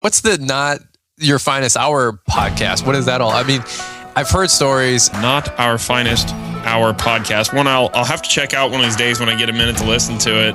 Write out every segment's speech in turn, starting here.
What's the Not Your Finest Hour podcast? What is that all? I mean, I've heard stories. Not Our Finest Hour podcast. One I'll have to check out one of these days when I get a minute to listen to it.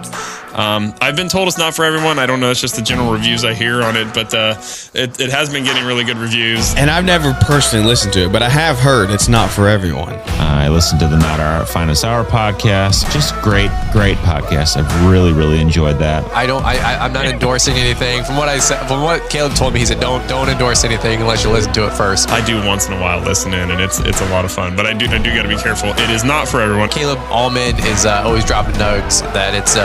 I've been told it's not for everyone. I don't know. It's just the general reviews I hear on it, but it has been getting really good reviews. And I've never personally listened to it, but I have heard it's not for everyone. I listened to the Not Our Finest Hour podcast. Just great podcast. I've really enjoyed that. I'm not endorsing anything. From what I said, from what Caleb told me, he said don't endorse anything unless you listen to it first. I do once in a while listen in, and it's a lot of fun. But I do got to be careful. It is not for everyone. Caleb Allman is always dropping notes that it's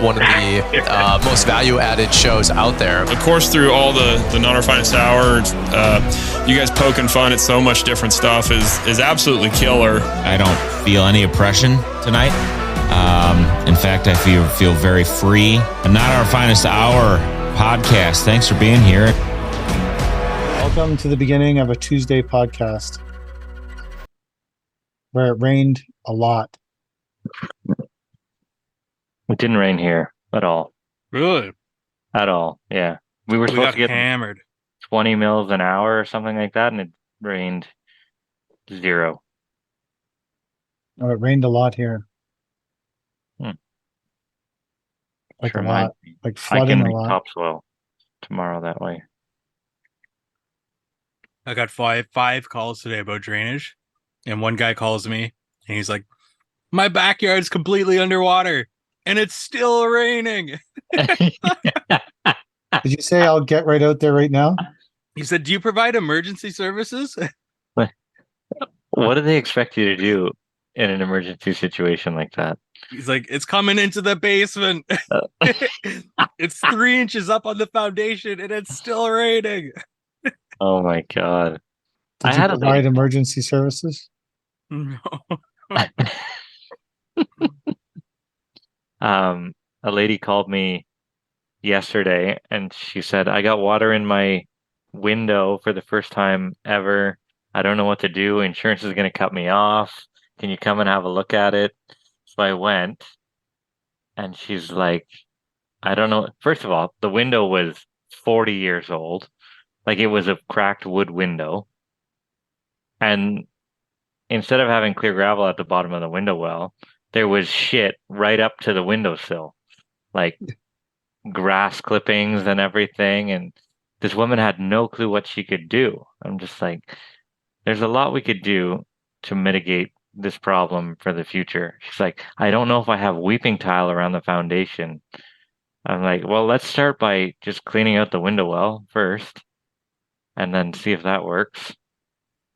one of the most value-added shows out there. Of course, through all the Not Our Finest Hour, you guys poking fun at so much different stuff is absolutely killer. I don't feel any oppression tonight. In fact, I feel very free. The Not Our Finest Hour podcast. Thanks for being here. Welcome to the beginning of a Tuesday podcast where it rained a lot. It didn't rain here at all. Really? At all, yeah. We were supposed to get hammered 20 mils an hour or something like that, and it rained 0. Oh, it rained a lot here. Like Sure a lot. me. Like I flooding can a make lot. topsoil tomorrow that way. I got five calls today about drainage, and one guy calls me and he's like, my backyard's completely underwater and it's still raining. Did you say I'll get right out there right now? He said, do you provide emergency services? What do they expect you to do in an emergency situation like that? He's like, it's coming into the basement. It's 3 inches up on the foundation and it's still raining. Oh my God. Did you provide emergency services? No. A lady called me yesterday and she said, I got water in my window for the first time ever. I don't know what to do. Insurance is going to cut me off. Can you come and have a look at it? So I went and she's like, I don't know. First of all, the window was 40 years old. Like it was a cracked wood window. And instead of having clear gravel at the bottom of the window well, there was shit right up to the windowsill. Like grass clippings and everything. And this woman had no clue what she could do. I'm just like, there's a lot we could do to mitigate this problem for the future. She's like, I don't know if I have weeping tile around the foundation. I'm like, well, let's start by just cleaning out the window well first and then see if that works.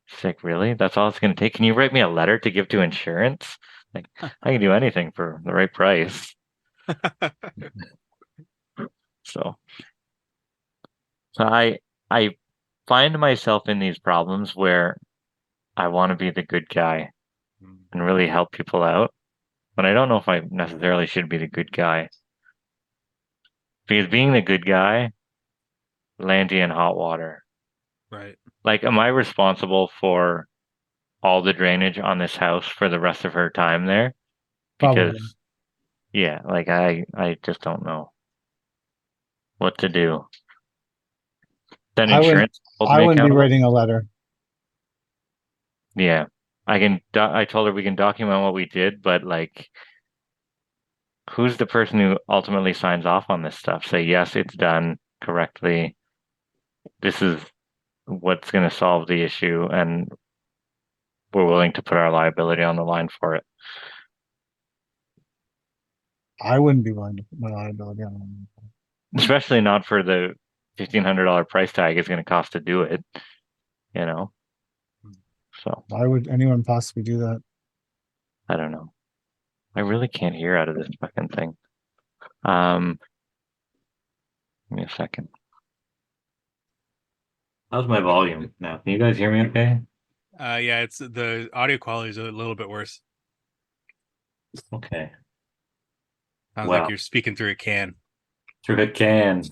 She's like, really? That's all it's going to take? Can you write me a letter to give to insurance? Like, I can do anything for the right price. So I find myself in these problems where I want to be the good guy and really help people out, but I don't know if I necessarily should be the good guy. Because being the good guy lands you in hot water. Right. Like, am I responsible for all the drainage on this house for the rest of her time there? Because, Probably. yeah, like I just don't know what to do. Then insurance. I wouldn't be writing a letter. Yeah, I told her we can document what we did, but like, who's the person who ultimately signs off on this stuff? Say, yes, it's done correctly. This is what's going to solve the issue, and we're willing to put our liability on the line for it. I wouldn't be willing to put my liability on. Especially not for the $1,500 price tag it's going to cost to do it, you know? So why would anyone possibly do that? I don't know. I really can't hear out of this fucking thing. Give me a second. How's my volume now? Can you guys hear me okay? Yeah, it's the audio quality is a little bit worse. Okay. Sounds like you're speaking through a can. Through a can.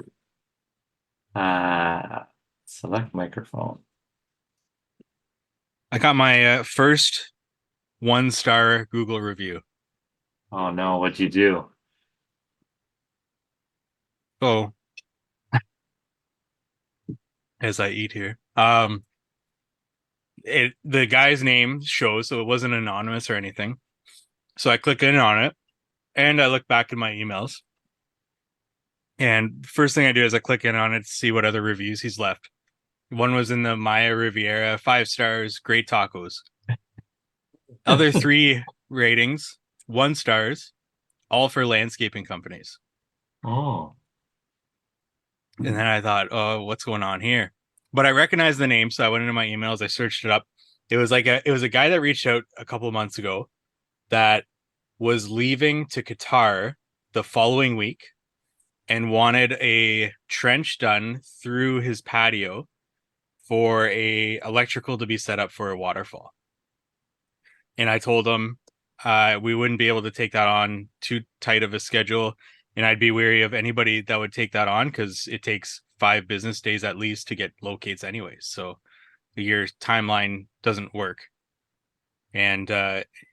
Select microphone. I got my first 1-star Google review. Oh no, what'd you do? Oh, as I eat here. The guy's name shows, so it wasn't anonymous or anything. So I click in on it, and I look back in my emails. And first thing I do is I click in on it to see what other reviews he's left. One was in the Maya Riviera, 5 stars, great tacos. Other 3 ratings, 1 stars, all for landscaping companies. Oh. And then I thought, oh, what's going on here? But I recognized the name, so I went into my emails, I searched it up. It was a guy that reached out a couple of months ago that was leaving to Qatar the following week and wanted a trench done through his patio for a electrical to be set up for a waterfall. And I told him we wouldn't be able to take that on too tight of a schedule, and I'd be wary of anybody that would take that on because it takes 5 business days at least to get locates anyways. So your timeline doesn't work. And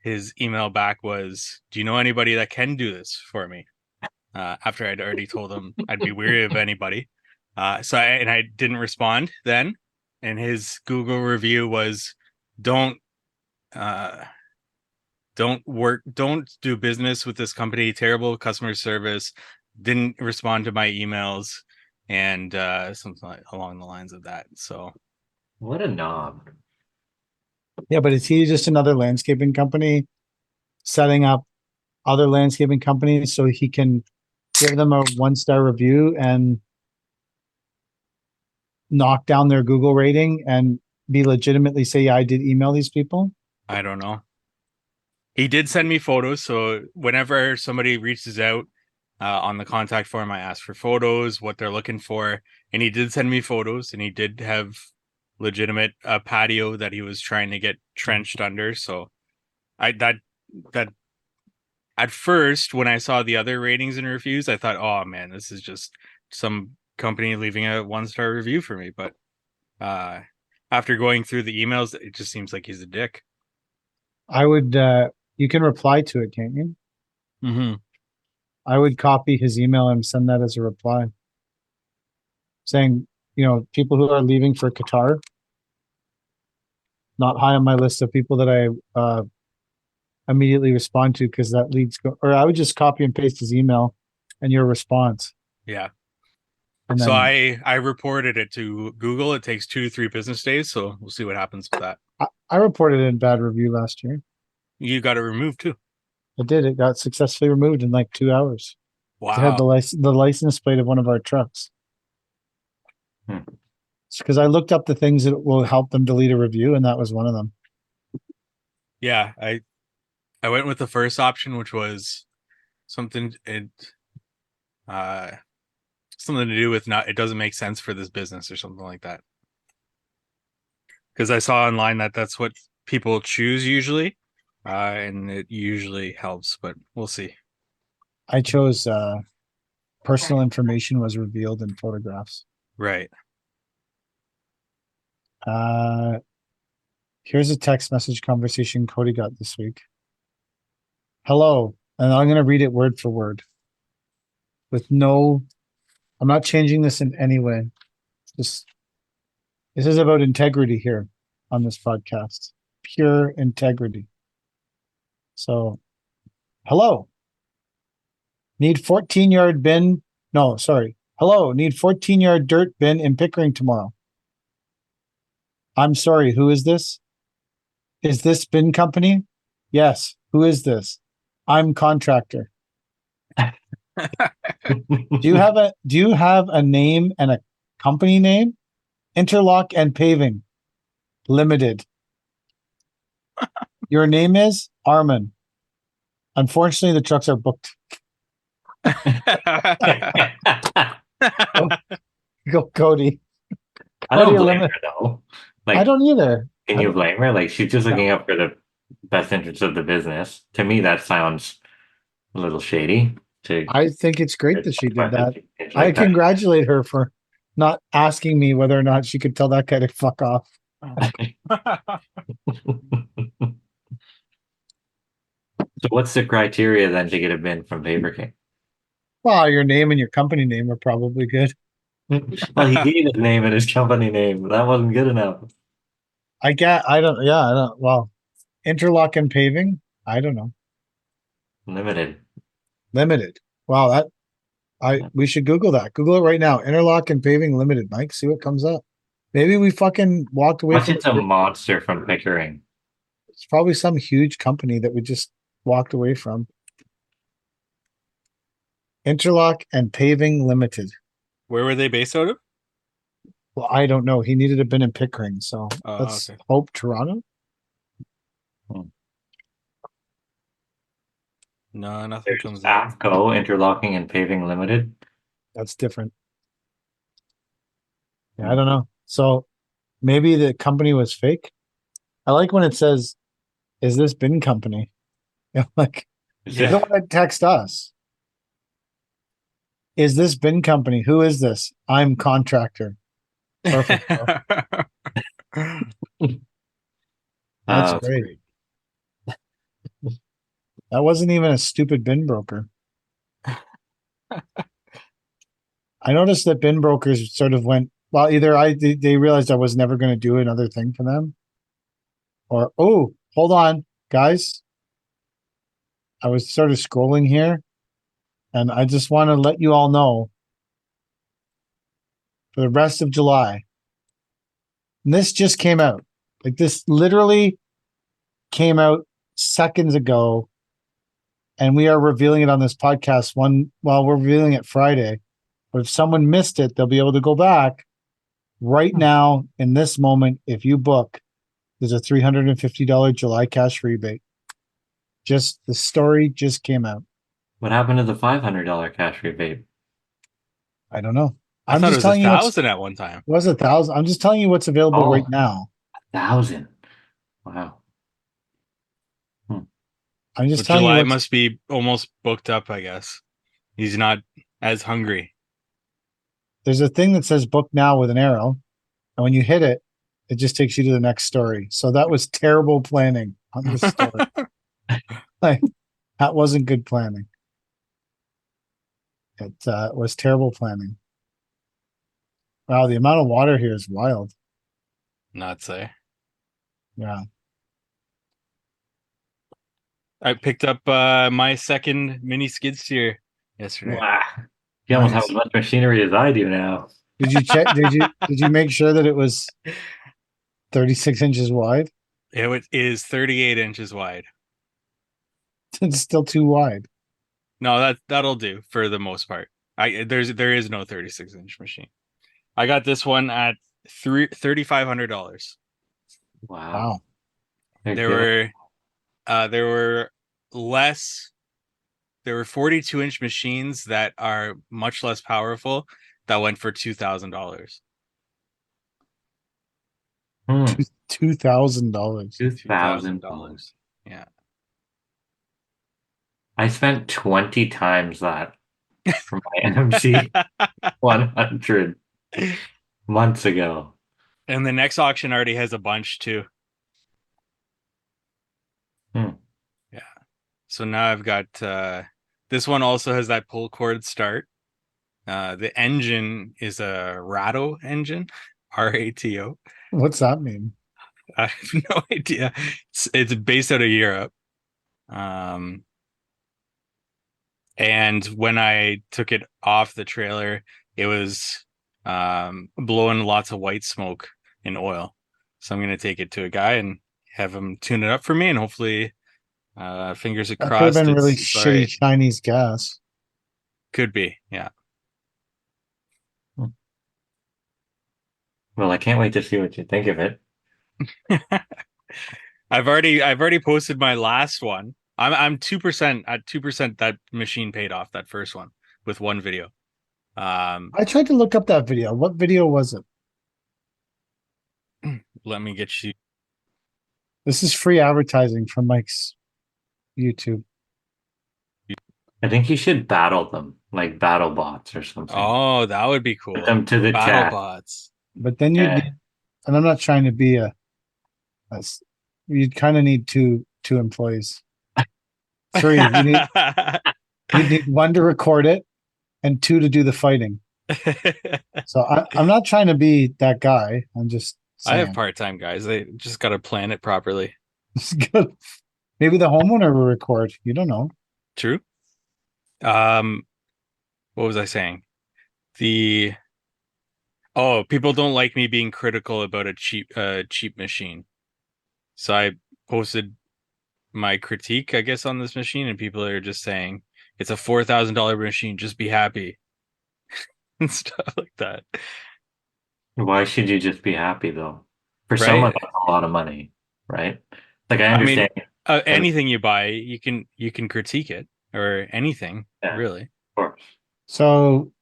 his email back was, do you know anybody that can do this for me? After I'd already told him I'd be wary of anybody. So I didn't respond then. And his Google review was, don't do business with this company, terrible customer service, didn't respond to my emails, and something along the lines of that. So What a knob. Yeah, but is he just another landscaping company setting up other landscaping companies so he can give them a 1-star review and knock down their Google rating and be legitimately say, yeah, I did email these people? I don't know. He did send me photos, so whenever somebody reaches out on the contact form, I ask for photos, what they're looking for, and he did send me photos, and he did have legitimate patio that he was trying to get trenched under. So that at first, when I saw the other ratings and reviews, I thought, oh man, this is just some company leaving a 1-star review for me. But after going through the emails, it just seems like he's a dick. I would, you can reply to it, can't you? Mm-hmm. I would copy his email and send that as a reply saying, people who are leaving for Qatar, not high on my list of people that I immediately respond to because that leads or I would just copy and paste his email and your response. Yeah. And So then I reported it to Google. It takes 2 to 3 business days, so we'll see what happens with that. I reported a bad review last year. You got it removed too. I did. It got successfully removed in like 2 hours. Wow. It had the license plate of one of our trucks. It's because I looked up the things that will help them delete a review, and that was one of them. Yeah, I went with the first option, which was something to do with it doesn't make sense for this business or something like that. Because I saw online that that's what people choose usually, and it usually helps, but we'll see. I chose personal information was revealed in photographs. Right. Here's a text message conversation Cody got this week. Hello, and I'm going to read it word for word. I'm not changing this in any way. This is about integrity here on this podcast. Pure integrity. So, hello. Need 14-yard bin. No, sorry. Hello, need 14-yard dirt bin in Pickering tomorrow. I'm sorry, who is this? Is this bin company? Yes. Who is this? I'm contractor. Do you have a name and a company name? Interlock and Paving Limited. Your name is Armin. Unfortunately, the trucks are booked. Go, Cody. I don't blame her though. I don't either. Can you blame her? Like, she's just looking out for the best interest of the business. To me, that sounds a little shady. I think it's great that she did that. I congratulate her for not asking me whether or not she could tell that guy to fuck off. So what's the criteria then to get a bin from Paper King? Well, your name and your company name are probably good. Well, he gave his name and his company name, but that wasn't good enough. I don't, well, interlock and paving? I don't know. Limited. Limited. Wow, we should Google that. Google it right now. Interlock and paving limited, Mike. See what comes up. Maybe we fucking walked away What's from it's a monster from Pickering? It's probably some huge company that we just walked away from. Interlock and Paving Limited. Where were they based out of? Well, I don't know. He needed to have been in Pickering, so Oh, let's okay. hope Toronto. No, nothing There's comes up. AFCO, Interlocking and Paving Limited. That's different. Yeah, I don't know. So maybe the company was fake. I like when it says, "Is this bin company?" Like, you don't want to text us. Is this bin company? Who is this? I'm contractor. Perfect. That's great. That wasn't even a stupid bin broker. I noticed that bin brokers sort of went, well, either they realized I was never going to do another thing for them, or, oh, hold on, guys. I was sort of scrolling here, and I just want to let you all know for the rest of July, and this just came out. Like, this literally came out seconds ago, and we are revealing it on this podcast we're revealing it Friday. But if someone missed it, they'll be able to go back right now in this moment. If you book, there's a $350 July cash rebate. Just the story just came out. What happened to the $500 cash rebate? I don't know. I thought it was 1,000 at one time. It was 1,000. I'm just telling you what's available right now. 1,000. Wow. I'm just But telling July you. must be almost booked up, I guess. He's not as hungry. There's a thing that says book now with an arrow. And when you hit it, it just takes you to the next story. So that was terrible planning on this story. Like, that wasn't good planning. It was terrible planning. Wow, the amount of water here is wild. Not say. Yeah. I picked up my second mini skid steer yesterday. Wow. You almost Nice. have as much machinery as I do now. Did you check? Did you make sure that it was 36 inches wide? It is 38 inches wide. It's still too wide. No, that'll do for the most part. There is no 36-inch machine. I got this one at $3,500. Wow. There were 42-inch machines that are much less powerful that went for $2,000. $2,000. $2,000. Yeah. I spent 20 times that for my NMC 100 months ago. And the next auction already has a bunch too. Yeah. So now I've got this one also has that pull cord start. The engine is a Ratto engine, RATO. What's that mean? I have no idea. It's based out of Europe. And when I took it off the trailer, it was blowing lots of white smoke in oil. So I'm going to take it to a guy and have him tune it up for me, and hopefully, fingers That could have crossed. been really it's shitty alright. Chinese gas. Could be, yeah. Well, I can't wait to see what you think of it. I've already posted my last one. I'm 2% at 2%. That machine paid off, that first one, with one video. I tried to look up that video. What video was it? Let me get you. This is free advertising from Mike's YouTube. I think you should battle them, like battle bots or something. Oh, that would be cool. Put them to the Battle chat. bots. But then you'd need, and I'm not trying to be you'd kind of need two employees. Three. You'd need one to record it and two to do the fighting. So I'm not trying to be that guy. I'm just I have saying. part-time guys. They just got to plan it properly. Maybe the homeowner will record. You don't know. True. What was I saying? People don't like me being critical about a cheap machine. So I posted my critique, I guess, on this machine, and people are just saying it's a $4,000 machine. Just be happy and stuff like that. Why should you just be happy though? For Right? someone, that's a lot of money, right? Like I I mean, understand. anything you buy, you can critique it, or anything, Yeah, of really. course. So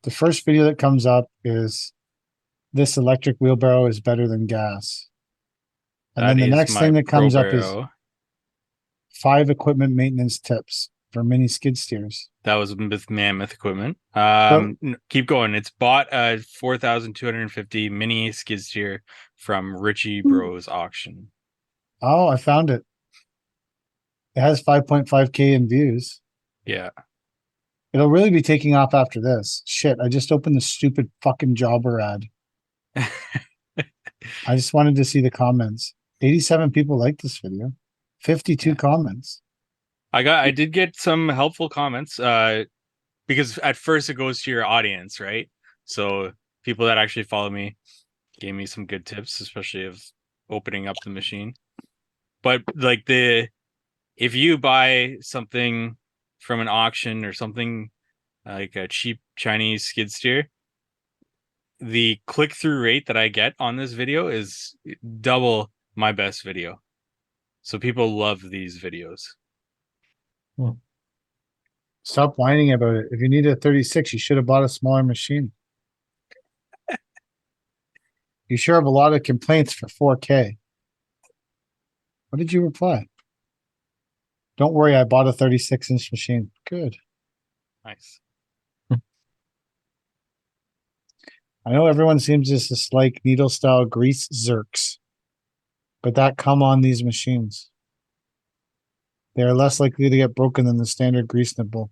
the first video that comes up is this electric wheelbarrow is better than gas. And That then the is next my thing that comes up is Pro-Barrow. 5 equipment maintenance tips for mini skid steers. That was with Mammoth equipment. So, Keep going. It's bought a 4,250 mini skid steer from Richie Bros auction. oh, I found it. It has 5.5K in views. Yeah. It'll really be taking off after this. Shit, I just opened the stupid fucking jobber ad. I just wanted to see the comments. 87 people liked this video. 52 Yeah. comments. I did get some helpful comments because at first it goes to your audience, right? So people that actually follow me gave me some good tips, especially of opening up the machine. But like if you buy something from an auction or something like a cheap Chinese skid steer, the click-through rate that I get on this video is double my best video. So people love these videos. Stop whining about it. If you need a 36, you should have bought a smaller machine. You sure have a lot of complaints for 4K. What did you reply? Don't worry, I bought a 36-inch machine. Good. Nice. I know everyone seems to dislike needle-style grease zerks, but that come on these machines. They are less likely to get broken than the standard grease nipple.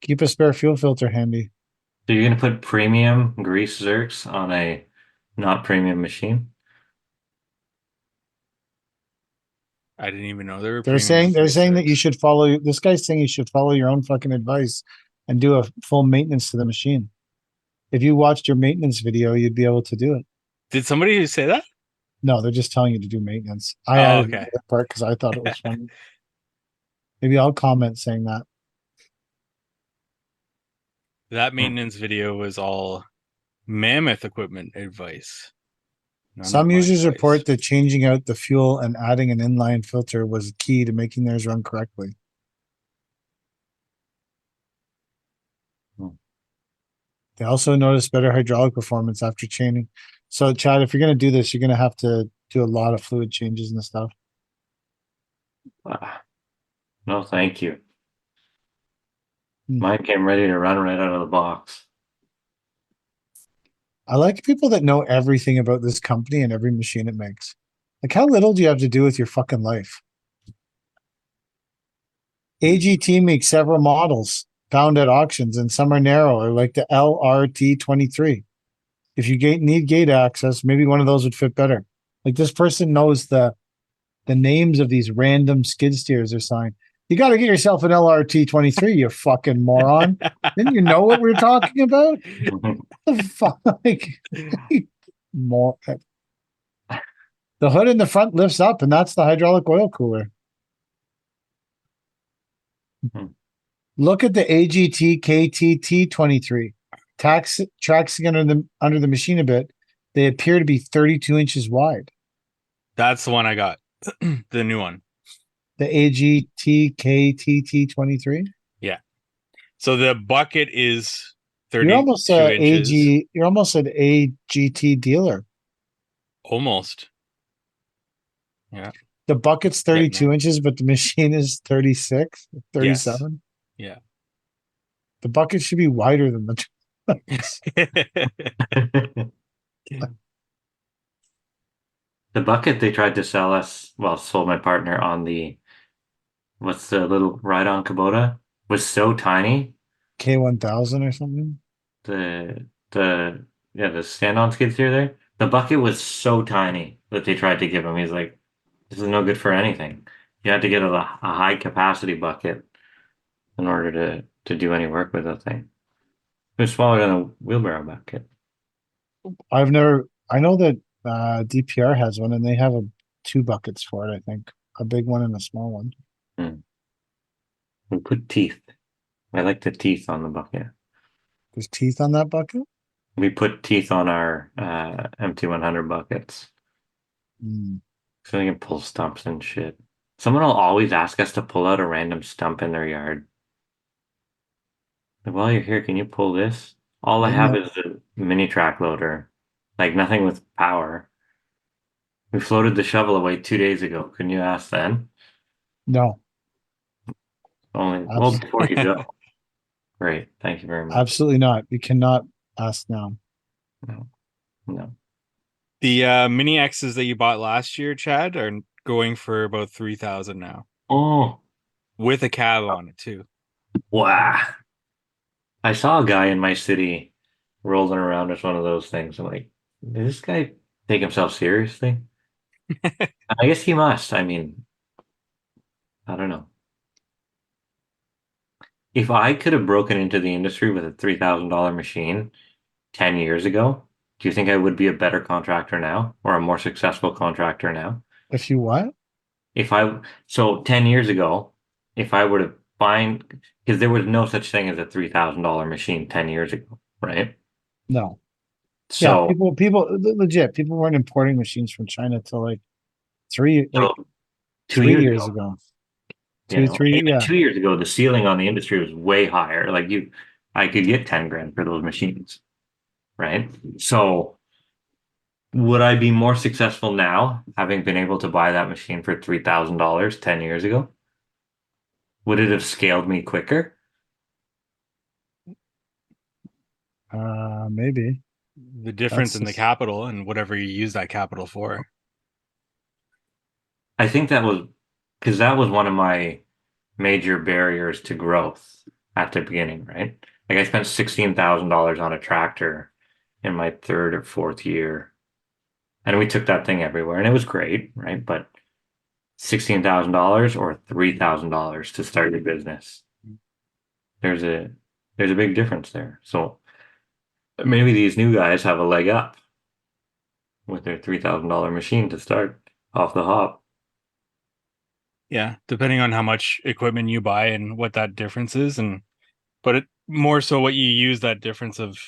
Keep a spare fuel filter handy. So you're gonna put premium grease zerks on a not premium machine? I didn't even know there were. They're saying that you should follow. This guy's saying you should follow your own fucking advice and do a full maintenance to the machine. If you watched your maintenance video, you'd be able to do it. Did somebody say that? No, they're just telling you to do maintenance. I added okay. that part because I thought it was funny. Maybe I'll comment saying that. That maintenance video was all Mammoth equipment advice. Some users report that changing out the fuel and adding an inline filter was key to making theirs run correctly. They also noticed better hydraulic performance after chaining. So, Chad, if you're going to do this, you're going to have to do a lot of fluid changes and stuff. No, thank you. Hmm. Mine came ready to run right out of the box. I like people that know everything about this company and every machine it makes. Like, how little do you have to do with your fucking life? AGT makes several models found at auctions, and some are narrower, like the LRT23. If you need gate access, maybe one of those would fit better. Like, this person knows the names of these random skid steers they're selling. You got to get yourself an LRT23, you fucking moron. Didn't you know what we were talking about? What the fuck? Like, more. The hood in the front lifts up, and that's the hydraulic oil cooler. Look at the AGT KTT23. Tracking under the machine a bit, they appear to be 32 inches wide. That's the one I got. The new one. The AGT KTT23? Yeah. So the bucket is 32 you're almost inches. You're almost an AGT dealer. Almost. Yeah. The bucket's 32 inches, but the machine is 36, 37. Yes. Yeah. The bucket should be wider than the The bucket they tried to sell us, well, sold my partner on the, what's the little ride-on Kubota, was so tiny K1000 or something. The stand-on skid steer there. The bucket was so tiny that they tried to give him. He's like, this is no good for anything. You had to get a high capacity bucket in order to do any work with that thing. It was smaller than a wheelbarrow bucket. I know that DPR has one and they have two buckets for it, I think. A big one and a small one. Hmm. We put teeth. I like the teeth on the bucket. There's teeth on that bucket? We put teeth on our MT100 buckets. Mm. So they can pull stumps and shit. Someone will always ask us to pull out a random stump in their yard. Like, while you're here, can you pull this? All I have is a mini track loader. Like nothing with power. We floated the shovel away 2 days ago. Couldn't you ask then? No, Only well before you go. Great. Thank you very much. absolutely not. You cannot ask now. No. No. The mini X's that you bought last year, Chad, are going for about 3,000 now, Oh, with a cab on it too. wow. I saw a guy in my city rolling around with one of those things. I'm like, does this guy take himself seriously? I guess he must. I mean, I don't know. If I could have broken into the industry with a $3,000 machine 10 years ago, do you think I would be a better contractor now or a more successful contractor now? If you what? So 10 years ago, if I were to find, because there was no such thing as a $3,000 machine 10 years ago, right? No. Yeah, So, legit, people weren't importing machines from China till like three, like so 3 2 years years ago, ago. you know, Three, even yeah. 2 years ago, the ceiling on the industry was way higher. I could get 10 grand for those machines, right? So, would I be more successful now, having been able to buy that machine for $3,000 10 years ago? Would it have scaled me quicker? Maybe. The difference That's in the just, capital and whatever you use that capital for. I think that was because that was one of my major barriers to growth at the beginning, right? Like I spent $16,000 on a tractor in my third or fourth year, and we took that thing everywhere, and it was great, right? But $16,000 or $3,000 to start your business, there's a there's a big difference there. So maybe these new guys have a leg up with their $3,000 machine to start off the hop. Yeah, depending on how much equipment you buy and what that difference is, but it more so what you use that difference of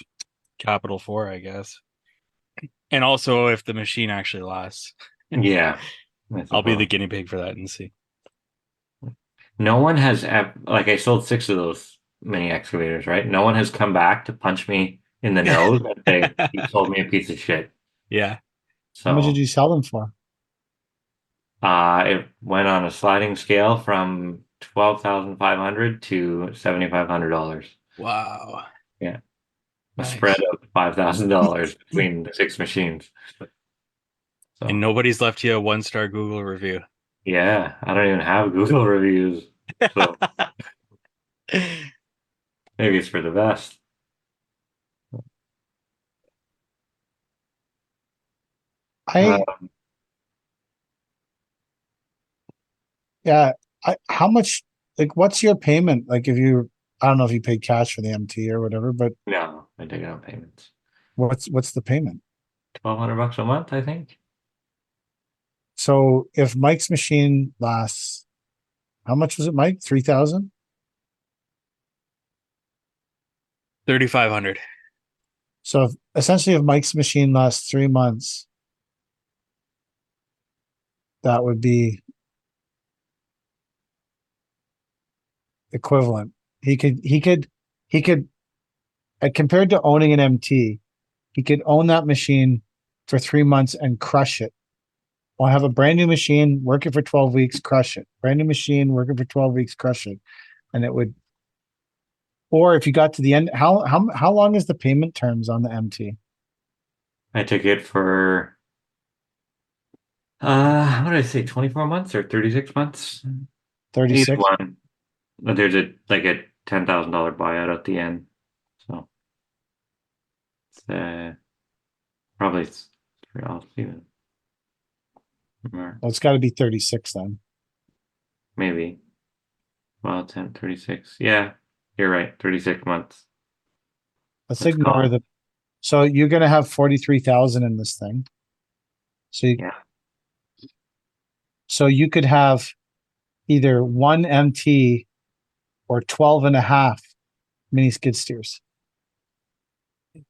capital for, I guess. And also if the machine actually lasts. Yeah, I I'll be the suppose. guinea pig for that and see. No one has like I sold 6 of those mini excavators, right? No one has come back to punch me in the nose and say you sold me a piece of shit. Yeah. how much did So you sell them for? it went on a sliding scale from 12,500 to $7,500. Wow. Yeah, a Nice. spread of $5,000 between the 6 machines. And So nobody's left you a 1-star Google review. yeah, I don't even have Google reviews, so maybe it's for the best. Uh, I Yeah, how much, like, what's your payment? Like, I don't know if you paid cash for the MT or whatever, but no, I take it on payments. what's the payment? $1,200 a month, I think. So if Mike's machine lasts, how much was it, Mike? 3,000? 3,500. So essentially, if Mike's machine lasts 3 months, that would be equivalent. He could, compared to owning an MT, he could own that machine for 3 months and crush it. Or have a brand new machine, work it for 12 weeks, crush it. Brand new machine, work it for 12 weeks, crush it. And it would, or if you got to the end, how long is the payment terms on the MT? I took it for what did I say, 24 months or 36 months? Either 36? one. But there's a $10,000 buyout at the end. So it's probably I'll even Well, it's got to be 36 then. maybe. Well, 36. Yeah, you're right. 36 months. Let's Let's ignore call. the. So you're going to have 43,000 in this thing. So Yeah. so you could have either one MT or 12 and a half mini skid steers. And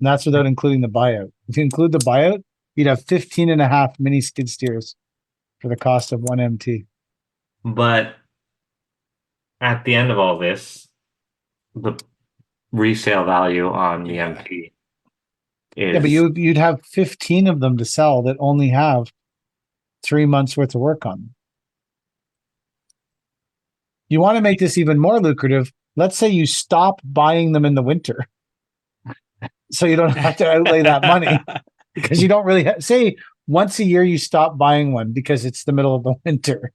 that's without including the buyout. If you include the buyout, you'd have 15 and a half mini skid steers for the cost of one MT. But at the end of all this, the resale value on the MT is Yeah, but you'd have 15 of them to sell that only have 3 months worth of work on them. You want to make this even more lucrative. Let's say you stop buying them in the winter. So you don't have to outlay that money because you don't really say once a year you stop buying one because it's the middle of the winter.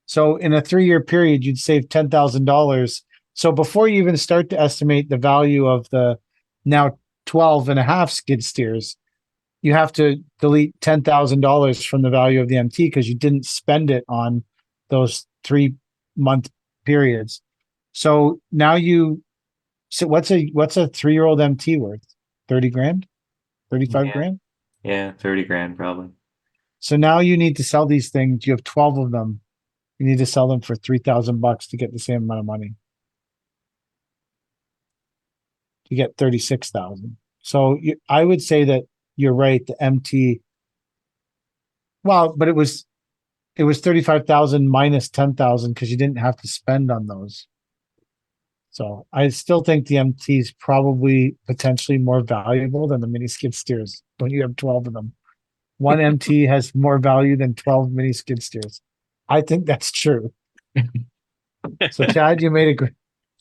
So in a 3-year period, you'd save $10,000. So before you even start to estimate the value of the now 12 and a half skid steers, you have to delete $10,000 from the value of the MT because you didn't spend it on those 3-month periods. So now so what's a 3-year-old MT worth? 30 grand? 35 grand? Yeah, 30 grand probably. So now you need to sell these things. You have 12 of them. You need to sell them for $3,000 to get the same amount of money. To get 36,000. So I would say that you're right. The MT. Well, but it was 35,000 minus 10,000 because you didn't have to spend on those. So I still think the MT is probably potentially more valuable than the mini skid steers when you have 12 of them. One MT has more value than 12 mini skid steers. I think that's true. So Chad, you made a great,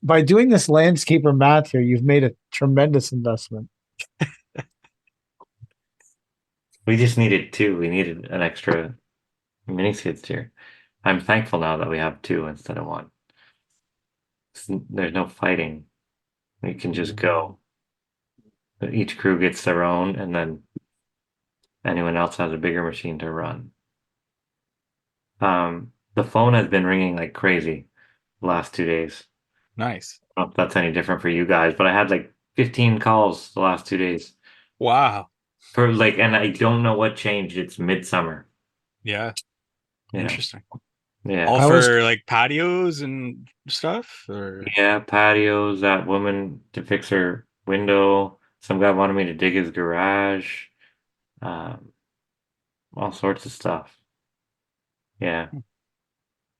by doing this landscaper math here, you've made a tremendous investment. We just needed 2. We needed an extra mini skid steer. I'm thankful now that we have 2 instead of 1. There's no fighting. We can just go. Each crew gets their own, and then anyone else has a bigger machine to run. The phone has been ringing like crazy the last 2 days. Nice. I don't know if that's any different for you guys, but I had like 15 calls the last 2 days. Wow. For like, and I don't know what changed. It's midsummer. Yeah. You know? Interesting. Yeah. All I for was- like patios and stuff, or Yeah, patios, that woman to fix her window. Some guy wanted me to dig his garage. All sorts of stuff. Yeah.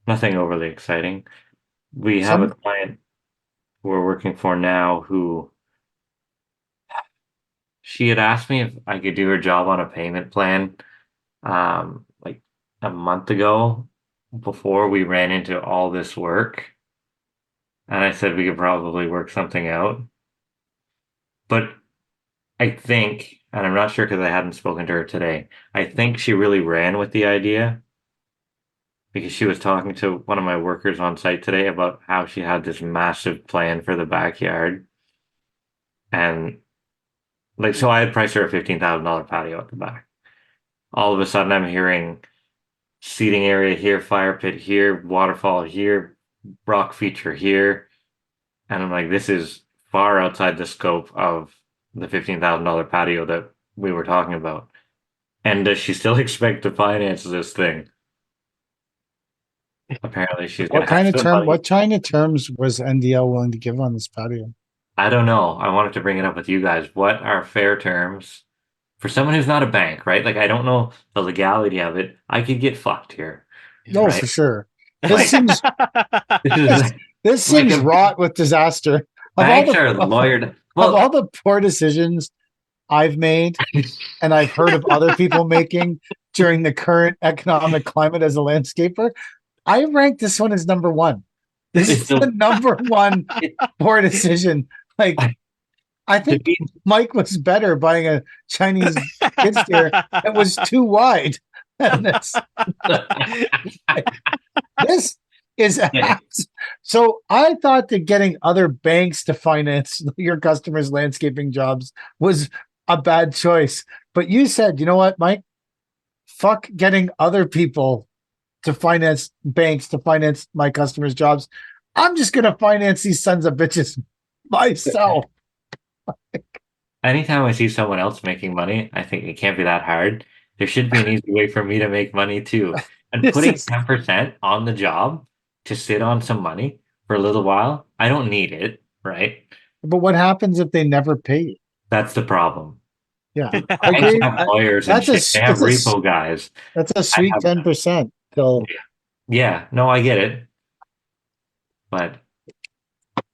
Nothing overly exciting. We have a client we're working for now who she had asked me if I could do her job on a payment plan like a month ago before we ran into all this work. And I said we could probably work something out. But I think, and I'm not sure because I hadn't spoken to her today, I think she really ran with the idea because she was talking to one of my workers on site today about how she had this massive plan for the backyard. And like, so I had priced her a $15,000 patio at the back. All of a sudden, I'm hearing seating area here, fire pit here, waterfall here, rock feature here. And I'm like, this is far outside the scope of the $15,000 patio that we were talking about. And does she still expect to finance this thing? Apparently, she's What gonna have some money. What kind of terms was NDL willing to give on this patio? I don't know. I wanted to bring it up with you guys. What are fair terms for someone who's not a bank, right? Like, I don't know the legality of it. I could get fucked here. No, Right. for sure. This seems this Like seems a- wrought with disaster. Banks are lawyered. Of Well, all the poor decisions I've made and I've heard of other people making during the current economic climate as a landscaper, I rank this one as number 1. This It's is the- the number 1 poor decision. Like, I think Mike was better buying a Chinese skid steer that was too wide. And this is so I thought that getting other banks to finance your customers' landscaping jobs was a bad choice. But you said, you know what, Mike? Fuck getting other people to finance banks to finance my customers' jobs. I'm just gonna finance these sons of bitches myself. Anytime I see someone else making money, I think it can't be that hard. There should be an easy way for me to make money too. And This putting is 10% on the job to sit on some money for a little while, I don't need it, right? but what happens if they never pay you? That's the problem. Yeah. Banks have lawyers and That's a shit. They have it's a repo guys. that's a I sweet have 10%. So Yeah, no, I get it. But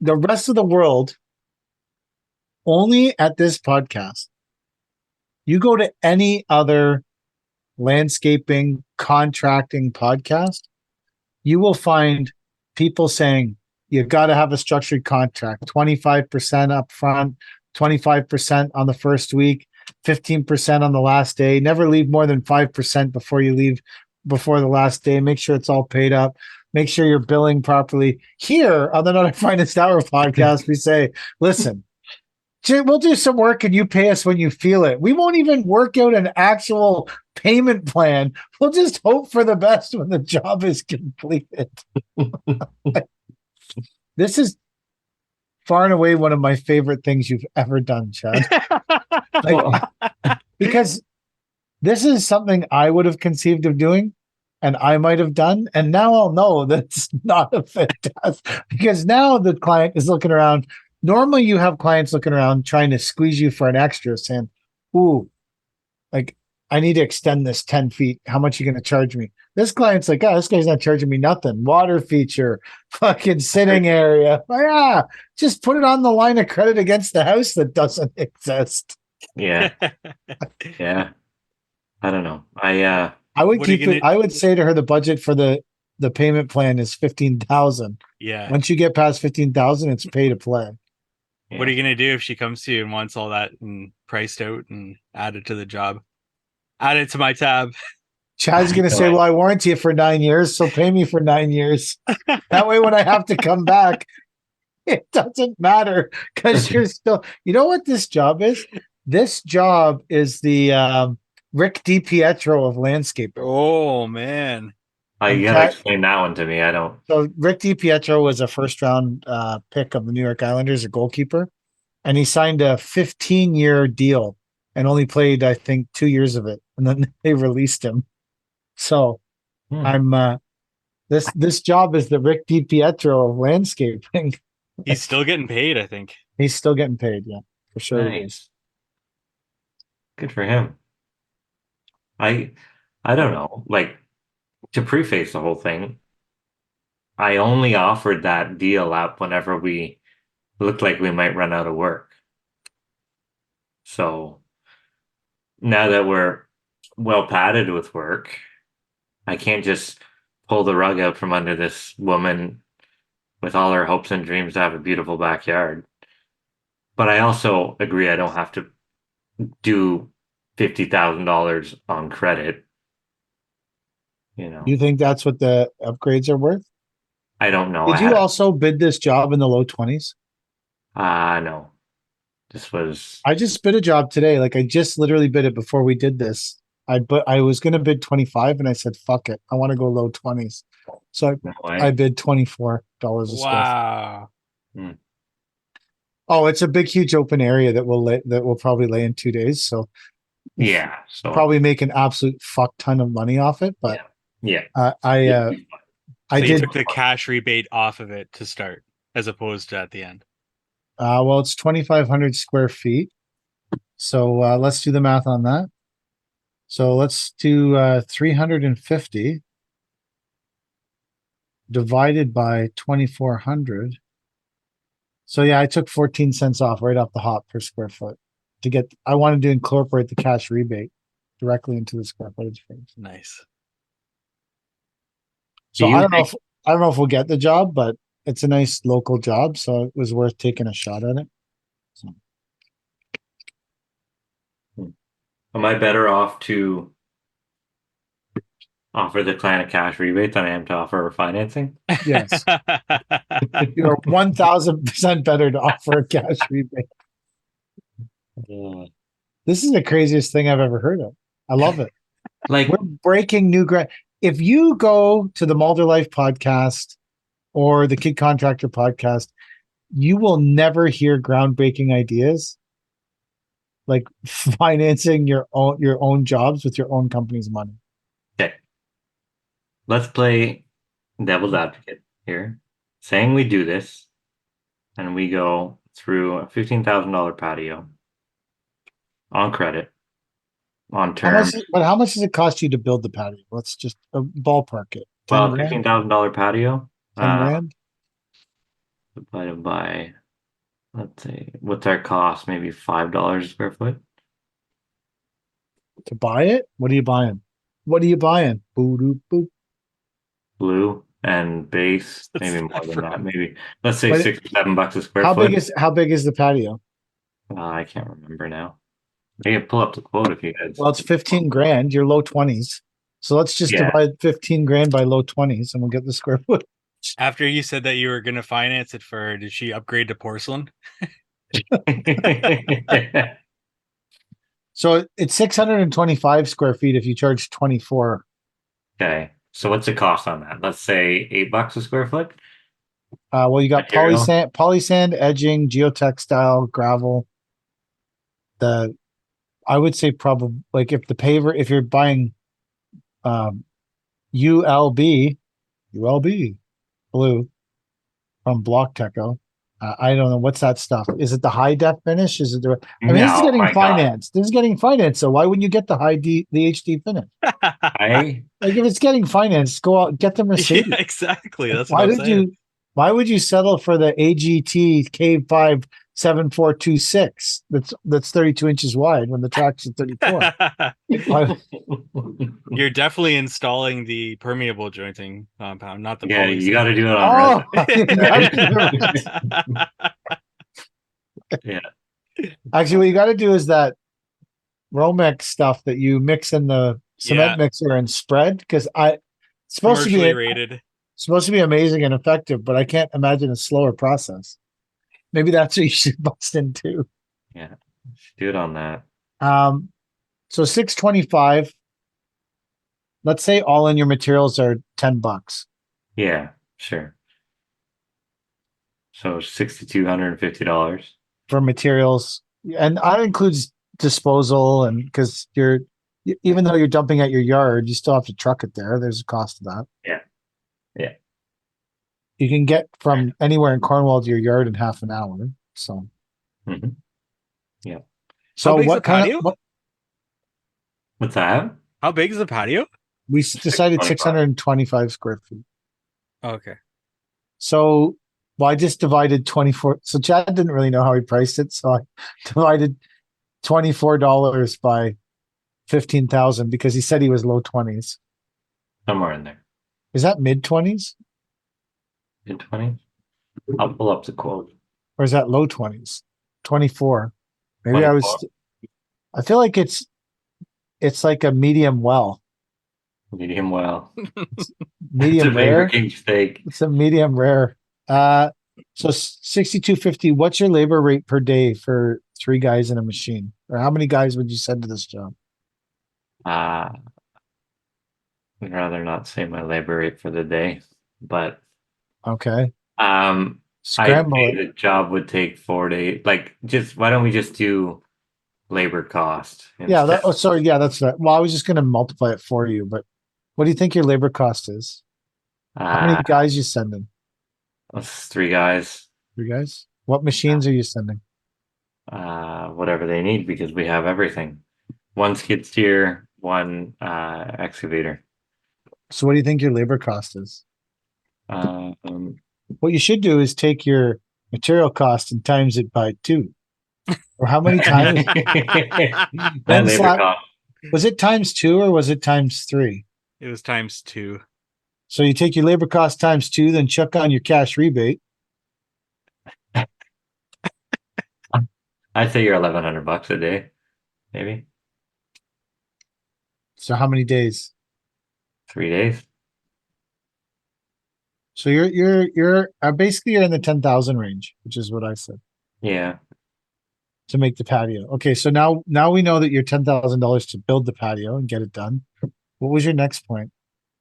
the rest of the world, only at this podcast, you go to any other landscaping contracting podcast, you will find people saying you got to have a structured contract, 25% up front, 25% on the first week, 15% on the last day. Never leave more than 5% before you leave before the last day. Make sure it's all paid up. Make sure you're billing properly. Here on the Not Our Finest Hour podcast, we say, listen, we'll do some work and you pay us when you feel it. We won't even work out an actual payment plan. We'll just hope for the best when the job is completed. This is far and away one of my favorite things you've ever done, Chad. Because this is something I would have conceived of doing and I might have done. And now I'll know that it's not a fit test because now the client is looking around. Normally you have clients looking around trying to squeeze you for an extra saying, ooh, like I need to extend this 10 feet. How much are you going to charge me? This client's like, oh, this guy's not charging me nothing. Water feature, fucking sitting area. Oh, yeah, just put it on the line of credit against the house that doesn't exist. yeah, yeah. I don't know. I would What are you keep it. gonna- I would say to her the budget for the payment plan is 15,000. Yeah. Once you get past 15,000, it's pay to play. What are you gonna do if she comes to you and wants all that and priced out and added to the job? Add it to my tab. Chad's going to say, well, I warranty it for 9 years, so pay me for 9 years. That way, when I have to come back, it doesn't matter because you're still, you know what this job is? This job is the Rick DiPietro of landscaping. Oh man. You gotta explain that one to me. I don't. So Rick DiPietro was a first round pick of the New York Islanders, a goalkeeper, and he signed a 15-year deal and only played, I think, 2 years of it, and then they released him. So I'm this job is the Rick DiPietro of landscaping. He's still getting paid, I think. He's still getting paid, yeah, for sure. Nice. Good for him. I don't know. Like, to preface the whole thing, I only offered that deal up whenever we looked like we might run out of work. So now that we're well padded with work, I can't just pull the rug out from under this woman with all her hopes and dreams to have a beautiful backyard. But I also agree I don't have to do $50,000 on credit. You know, You think that's what the upgrades are worth? I don't know. Did you also bid this job in the low 20s? No. This was. I just bid a job today. Like I just literally bid it before we did this. I was going to bid 25 and I said, fuck it. I want to go low 20s. So I bid $24 a square. Wow. Oh, it's a big, huge open area that will probably lay in 2 days. So Yeah. So probably make an absolute fuck ton of money off it. But yeah. I You did. took the cash rebate off of it to start, as opposed to at the end. Well, it's 2,500 square feet. So let's do the math on that. So let's do 350 divided by 2,400. So yeah, I took 14 cents off right off the hop per square foot to get. I wanted to incorporate the cash rebate directly into the square footage fee. Nice. So I don't know if we'll get the job, but it's a nice local job, so it was worth taking a shot at it. So. Am I better off to offer the client a cash rebate than I am to offer financing. Yes. You're 1,000% better to offer a cash rebate. Yeah. This is the craziest thing I've ever heard of. I love it. Like, We're breaking new ground. If you go to the Mulder Life podcast or the Kid Contractor podcast, you will never hear groundbreaking ideas like financing your own jobs with your own company's money. okay, let's play devil's advocate here, saying we do this and we go through a $15,000 patio on credit, on terms. How much does it cost you to build the patio? Let's just ballpark it. 10 Well, grand? $15,000 patio, 10 grand? divided by, let's say, what's our cost? Maybe $5 a square foot. To buy it? What are you buying? What are you buying? Boo doo boo. Blue and base, maybe more than that. Maybe let's say But $6 or $7 a square How foot. how big is the patio? I can't remember now. You can pull up the quote if you guys. Well, it's 15 grand. You're low 20s. So let's just Yeah. divide 15 grand by low 20s and we'll get the square foot. After you said that you were going to finance it for her, did she upgrade to porcelain? So it's 625 square feet if you charge 24. Okay, so what's the cost on that? Let's say $8 a square foot. Well, you got Material. polysand, edging, geotextile, gravel. I would say probably like if you're buying ULB blue from Block Techo. I don't know what's that stuff. Is it the high def finish? Is it the? I mean, this is No, getting my God. financed. This is getting financed. So why wouldn't you get the the HD finish? I Like if it's getting financed, go out get the Mercedes. Yeah, exactly. That's Why what I'm would saying. you? Why would you settle for the AGT K5 7426? That's 32 inches wide when the track's at 34. Why- You're definitely installing the permeable jointing compound, not the yeah, poly. you got to do it on Oh, Yeah. actually, what you got to do is that Romex stuff that you mix in the cement Yeah. mixer and spread because it's supposed to Commercially be rated. supposed to be amazing and effective, but I can't imagine a slower process. Maybe that's what you should bust into. Yeah, do it on that. So 625. Let's say all in your materials are $10 Yeah, sure. So $6,250. for materials, and that includes disposal and because even though you're dumping at your yard, you still have to truck it there. There's a cost to that. Yeah. Yeah. You can get from anywhere in Cornwall to your yard in half an hour. So, Mhm. Yeah. so How big's what the kind patio? of What's that? How big is the patio? we decided 625. 625 square feet. Okay. So, well, I just divided 24. So Chad didn't really know how he priced it. So I divided $24 by 15,000 because he said he was low 20s. Somewhere in there. Is that mid 20s In 20? I'll pull up the quote. or is that low 20s? 24. Maybe I 24. I feel like it's like a medium well, Medium well. It's a medium Baker rare. King steak. It's a medium rare. So 6250. What's your labor rate per day for 3 guys in a machine? Or how many guys would you send to this job? I'd rather not say my labor rate for the day, but Okay. I'd Scramble say it. the job would take 4 days. Like, just why don't we just do labor cost? Yeah. instead? Sorry. Yeah, that's right. Well, I was just going to multiply it for you, but what do you think your labor cost is? How many guys you sending? That's 3 guys. 3 guys? What machines are you sending? Whatever they need because we have everything. 1 skid steer, 1 excavator. So what do you think your labor cost is? Um, What you should do is take your material cost and times it by 2. Or how many times? my Then labor slap- cost. Was it times 2 or was it times 3? It was ×2. So you take your labor cost times 2, then chuck on your cash rebate. I'd say you're $1,100 a day, maybe. So how many days? 3 days. So you're basically you're in the 10,000 range, which is what I said Yeah. to make the patio. Okay, so now we know that you're $10,000 to build the patio and get it done. What was your next point?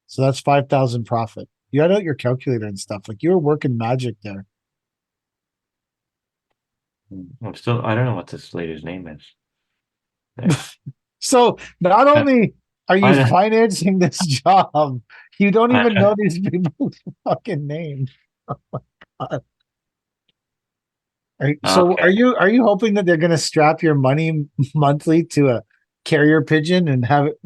So that's 5,000 profit. You had out your calculator and stuff. Like you were working magic there. I don't know what this lady's name is. There. So not only are you I- financing this job, you don't even know these people's fucking names. Oh my God. So Okay. are you hoping that they're going to strap your money monthly to a carrier pigeon and have it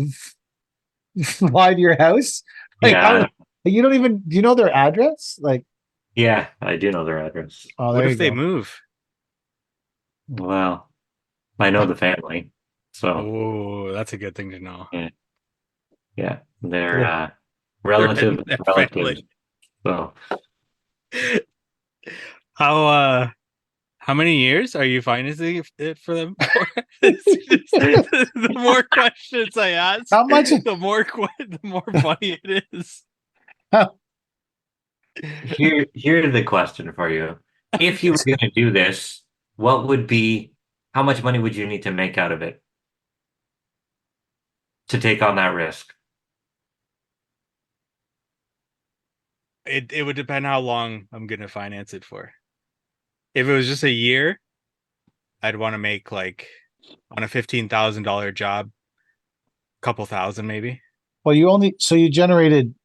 fly to your house? Like Yeah. how, you don't even do you know their address? Like, Yeah, I do know their address. oh, What there you if they go. move? Well, I know the family, so Oh, that's a good thing to know. yeah, they're Yeah. relative They're relatives. family. So How many years are you financing it for them for? The more questions I ask, How much- the more funny it is. here's the question for you: if you were going to do this, how much money would you need to make out of it to take on that risk? It would depend how long I'm gonna finance it for. If it was just a year, I'd want to make like on a $15,000 job, couple thousand maybe. Well, you generated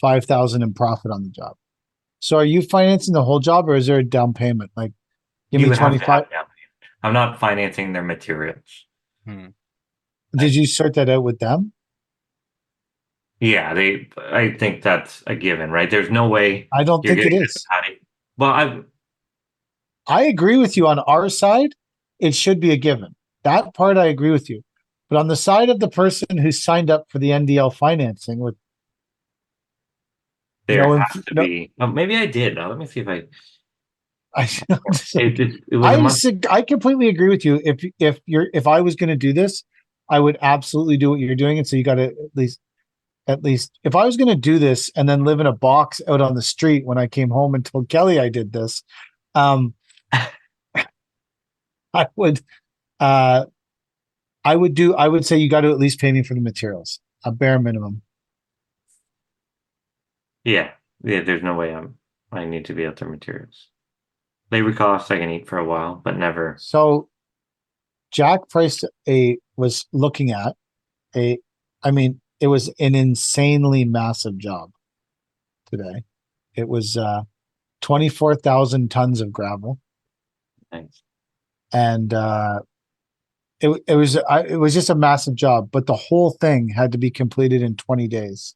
5,000 in profit on the job. So are you financing the whole job or is there a down payment? Like give You me would have to 25. have down payment. I'm not financing their materials. Did you sort that out with them? Yeah, I think that's a given, right? There's no way I don't you're think it getting is. Well, I agree with you on our side. It should be a given. That part I agree with you. But on the side of the person who signed up for the NDL financing with there no, has to be. Oh, maybe I did. Let me see if I. I, It was a month. I completely agree with you. If I was going to do this, I would absolutely do what you're doing. And so you got to at least if I was going to do this and then live in a box out on the street when I came home and told Kelly I did this, I would, I would say you got to at least pay me for the materials, a bare minimum. Yeah, there's no way I need to be out their materials. Labor costs I can eat for a while, but never. So Jack priced was looking at I mean, it was an insanely massive job today. It was 24,000 tons of gravel. Thanks. And it was just a massive job, but the whole thing had to be completed in 20 days.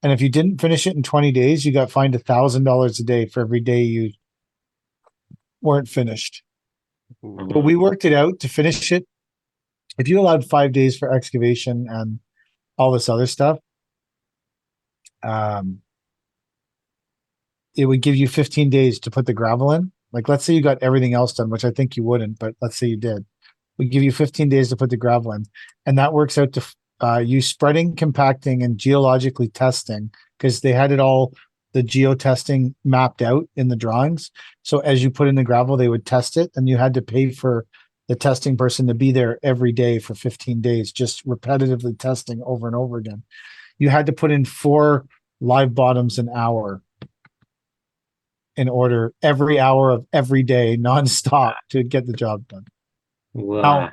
And if you didn't finish it in 20 days, you got fined $1,000 a day for every day you weren't finished. But we worked it out to finish it. If you allowed 5 days for excavation and all this other stuff, it would give you 15 days to put the gravel in. Like, let's say you got everything else done, which I think you wouldn't, but let's say you did. We give you 15 days to put the gravel in. And that works out to you spreading, compacting, and geologically testing, because they had it all, the geo-testing mapped out in the drawings. So as you put in the gravel, they would test it, and you had to pay for the testing person to be there every day for 15 days, just repetitively testing over and over again. You had to put in 4 live bottoms an hour in order every hour of every day nonstop to get the job done. Now,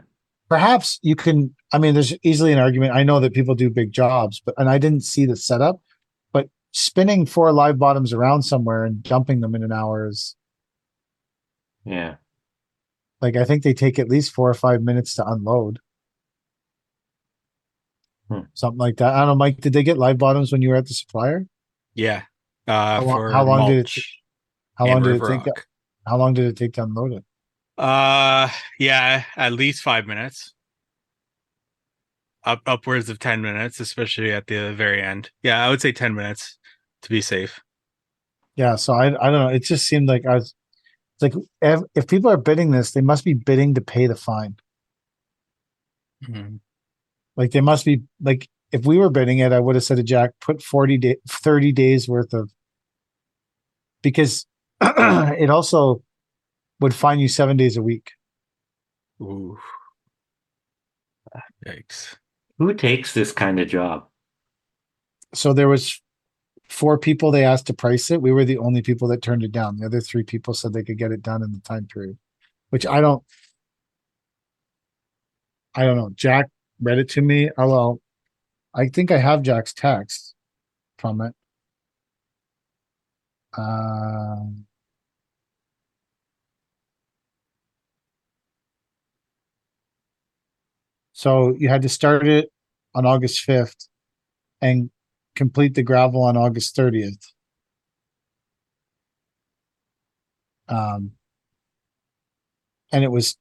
perhaps you can, I mean, there's easily an argument. I know that people do big jobs, and I didn't see the setup, but spinning 4 live bottoms around somewhere and dumping them in an hour is, yeah. like, I think they take at least 4 or 5 minutes to unload. Something like that. I don't know, Mike, did they get live bottoms when you were at the supplier? Yeah. How For long did it mulch How and long did it river take? rock. How long did it take to unload it? Yeah, at least 5 minutes. Upwards of 10 minutes, especially at the very end. Yeah, I would say 10 minutes to be safe. Yeah, so I don't know. It just seemed like it's like if people are bidding this, they must be bidding to pay the fine. Mm-hmm. Like they must be like if we were bidding it, I would have said to Jack, put 30 days worth of because it also would fine you 7 days a week. Ooh. Yikes. Who takes this kind of job? So there was 4 people they asked to price it. We were the only people that turned it down. The other 3 people said they could get it done in the time period, which I don't know. Jack read it to me. Oh, well, I think I have Jack's text from it. So you had to start it on August 5th and complete the gravel on August 30th. And it was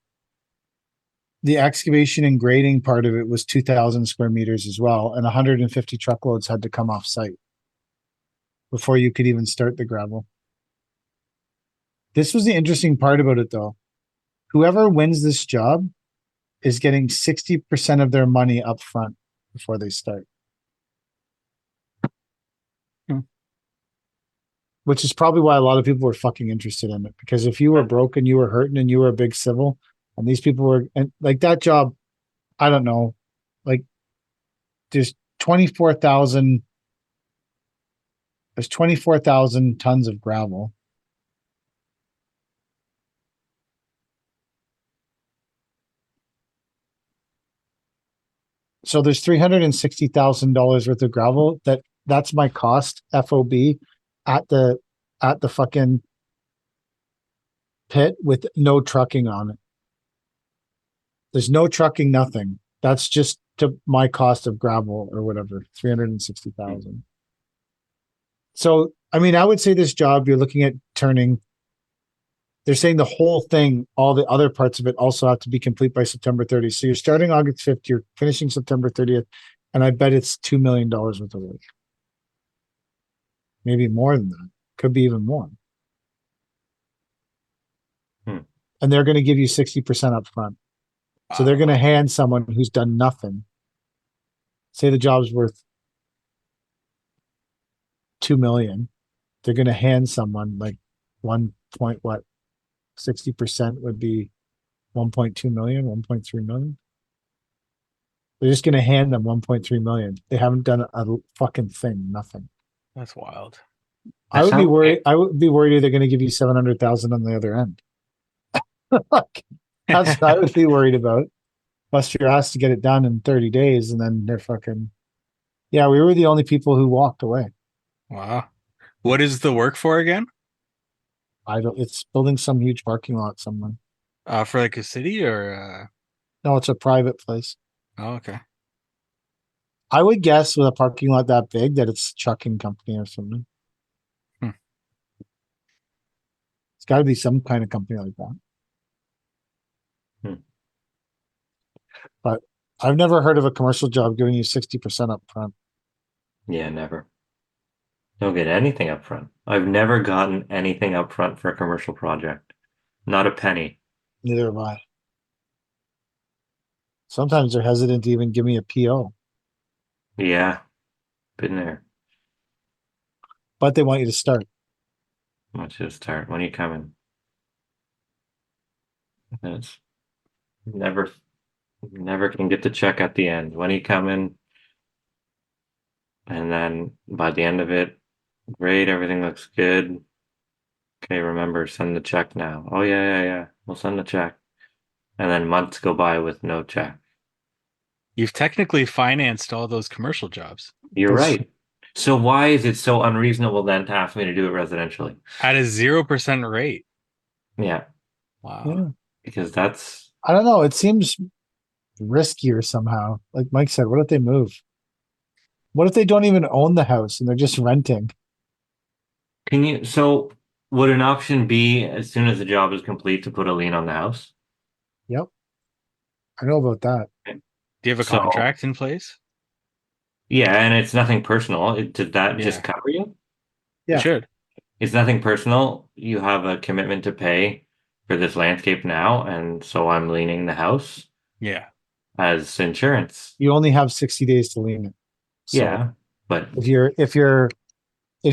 the excavation and grading part of it was 2,000 square meters as well. And 150 truckloads had to come off site before you could even start the gravel. This was the interesting part about it though. Whoever wins this job is getting 60% of their money up front before they start. Which is probably why a lot of people were fucking interested in it. Because if you were broken, you were hurting and you were a big civil, and these people were, and like that job, I don't know, like there's 24,000 tons of gravel. So there's $360,000 worth of gravel that's my cost FOB at the fucking pit with no trucking on it. There's no trucking, nothing. That's just to my cost of gravel or whatever, 360,000. So, I mean, I would say this job you're looking at turning. They're saying the whole thing, all the other parts of it also have to be complete by September 30th. So you're starting August 5th, you're finishing September 30th, and I bet it's $2 million worth of work. Maybe more than that. Could be even more. And they're going to give you 60% up front. So they're going to hand someone who's done nothing. Say the job's worth 2 million. They're going to hand someone like 60% would be 1.2 million, 1.3 million. They're just going to hand them 1.3 million. They haven't done a fucking thing, nothing. That's wild. I would be worried. I would be worried they're going to give you 700,000 on the other end. That's what I would be worried about. Bust your ass to get it done in 30 days, and then they're fucking. Yeah, we were the only people who walked away. Wow. What is the work for again? It's building some huge parking lot somewhere. For like a city or? No, it's a private place. Oh, okay. I would guess with a parking lot that big that it's a trucking company or something. It's got to be some kind of company like that. But I've never heard of a commercial job giving you 60% up front. Yeah, never. Don't get anything up front. I've never gotten anything up front for a commercial project. Not a penny. Neither have I. Sometimes they're hesitant to even give me a PO. Yeah, been there. But they want you to start. Let's just start. When are you coming? It's never can get the check at the end. When are you coming? And then by the end of it, great, everything looks good. Okay, remember, send the check now. Oh yeah. We'll send the check. And then months go by with no check. You've technically financed all those commercial jobs. You're right. So why is it so unreasonable then to ask me to do it residentially? At a 0% rate. Yeah. Wow. Yeah. Because that's... I don't know. It seems riskier somehow. Like Mike said, what if they move? What if they don't even own the house and they're just renting? So would an option be, as soon as the job is complete, to put a lien on the house? Yep. I know about that. Do you have a contract in place? Yeah, and it's nothing personal. Did that just cover you? Yeah. It should. It's nothing personal. You have a commitment to pay for this landscape now, and so I'm leaning the house. Yeah. as insurance. You only have 60 days to lien it. So Yeah, but if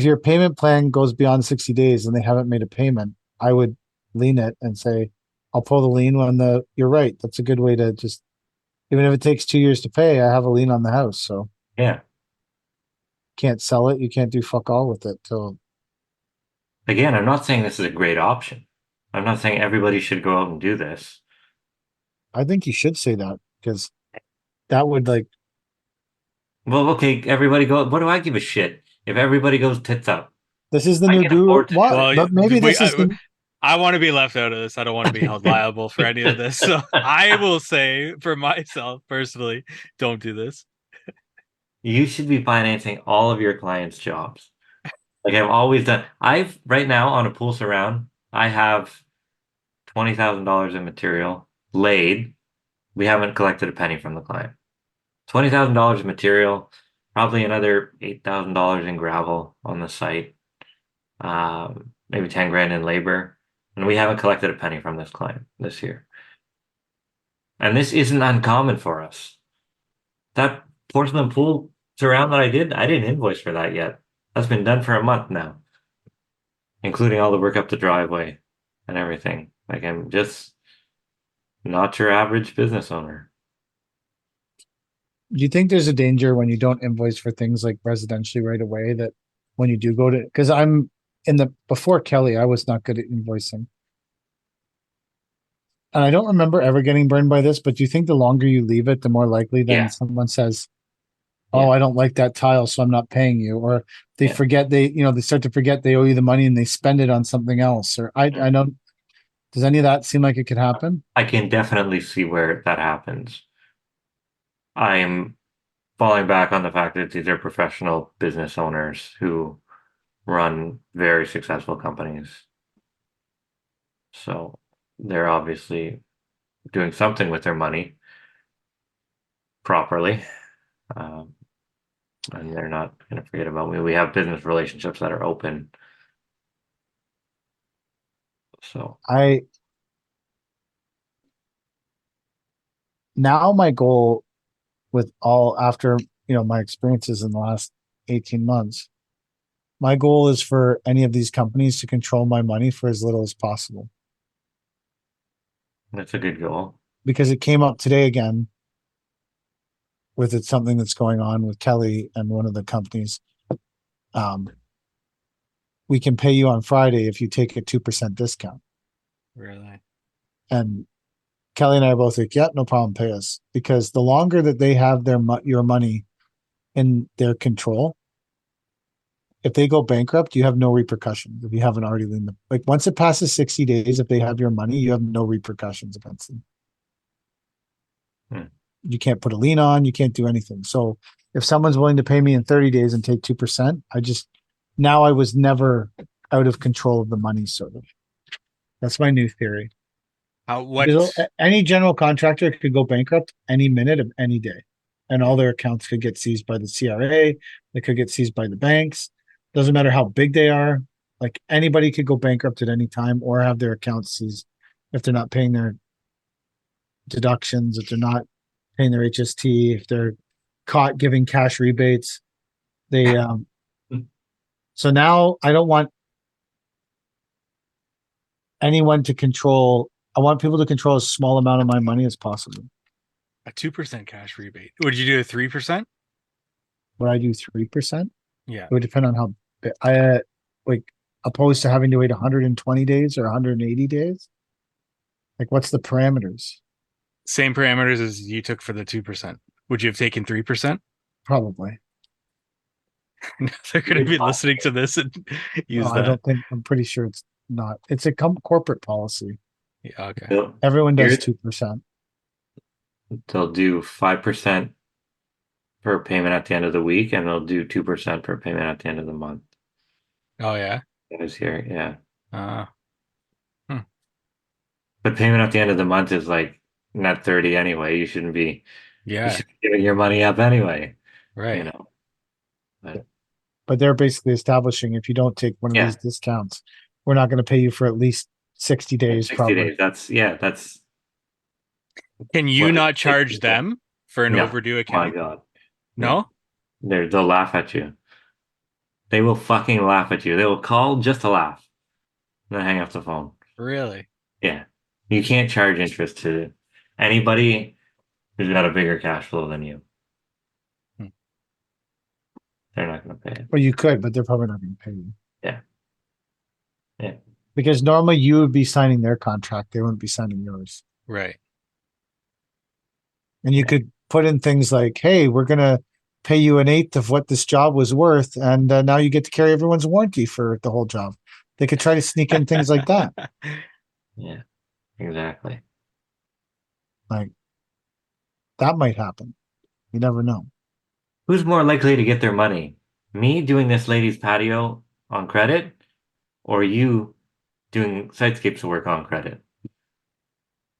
your payment plan goes beyond 60 days and they haven't made a payment, I would lien it and say, I'll pull the lien when you're right. That's a good way to just, even if it takes 2 years to pay, I have a lien on the house. So yeah, can't sell it. You can't do fuck all with it till. again, I'm not saying this is a great option. I'm not saying everybody should go out and do this. I think you should say that because that would like, Well, okay, everybody go. What do I give a shit if everybody goes tits up? this is the I new can guru. afford to do What? Well, But maybe this is the. I want to be left out of this. I don't want to be held liable for any of this. So I will say for myself personally, don't do this. You should be financing all of your clients' jobs. Like I've always done. I've right now on a pool surround, I have $20,000 in material laid. We haven't collected a penny from the client. $20,000 in material, probably another $8,000 in gravel on the site, maybe 10 grand in labor, and we haven't collected a penny from this client this year. And this isn't uncommon for us. That porcelain pool surround that I didn't invoice for that yet. That's been done for a month now, including all the work up the driveway and everything. Like I'm just not your average business owner. Do you think there's a danger when you don't invoice for things like residentially right away that when you do go to, because I'm before Kelly, I was not good at invoicing. And I don't remember ever getting burned by this, but do you think the longer you leave it, the more likely then Yeah. someone says, oh, Yeah. I don't like that tile, so I'm not paying you. Or they Yeah. forget they start to forget they owe you the money and they spend it on something else. Or I don't, does any of that seem like it could happen? I can definitely see where that happens. I'm falling back on the fact that these are professional business owners who run very successful companies. So they're obviously doing something with their money properly. And they're not going to forget about me. We have business relationships that are open. So Now my goal with after my experiences in the last 18 months, my goal is for any of these companies to control my money for as little as possible. that's a good goal. Because it came up today again with something that's going on with Kelly and one of the companies. We can pay you on Friday if you take a 2% discount. Really? And Kelly and I are both like, yeah, no problem, pay us. Because the longer that they have your money in their control, if they go bankrupt, you have no repercussions if you haven't already liened them. Like once it passes 60 days, if they have your money, you have no repercussions against them. You can't put a lien on, you can't do anything. So if someone's willing to pay me in 30 days and take 2%, I was never out of control of the money, sort of. That's my new theory. Any general contractor could go bankrupt any minute of any day, and all their accounts could get seized by the CRA. They could get seized by the banks. Doesn't matter how big they are. Like anybody could go bankrupt at any time or have their accounts seized if they're not paying their deductions, if they're not paying their HST, if they're caught giving cash rebates. So now I don't want anyone to control. I want people to control as small amount of my money as possible. A 2% cash rebate. Would you do a 3%? Would I do 3%? Yeah. It would depend on how I opposed to having to wait 120 days or 180 days. Like, what's the parameters? Same parameters as you took for the 2%. Would you have taken 3%? Probably. They're going to be listening to this and use that. I don't think. I'm pretty sure it's not. It's a corporate policy. Yeah. Okay. Everyone does 2%. They'll do 5% per payment at the end of the week, and they'll do 2% per payment at the end of the month. Oh yeah. That is here, yeah. But payment at the end of the month is like net 30 anyway. You shouldn't be. Yeah. You should be giving your money up anyway. Right. You know. But they're basically establishing if you don't take one of these discounts, we're not going to pay you for at least 60 days. 60 probably. days. That's Can you What not they charge do. them for an No, overdue my account? God, No? they'll laugh at you. They will fucking laugh at you. They will call just to laugh, and then hang up the phone. Really? Yeah, you can't charge interest to anybody who's got a bigger cash flow than you. Hmm. They're not going to pay it. Well, you could, but they're probably not going to pay you. Yeah. Yeah. Because normally you would be signing their contract. They wouldn't be signing yours. Right. And you could put in things like, hey, we're going to pay you an eighth of what this job was worth. And now you get to carry everyone's warranty for the whole job. They could try to sneak in things like that. Yeah, exactly. Like that might happen. You never know. Who's more likely to get their money? Me doing this lady's patio on credit, or you doing Sitescapes work on credit?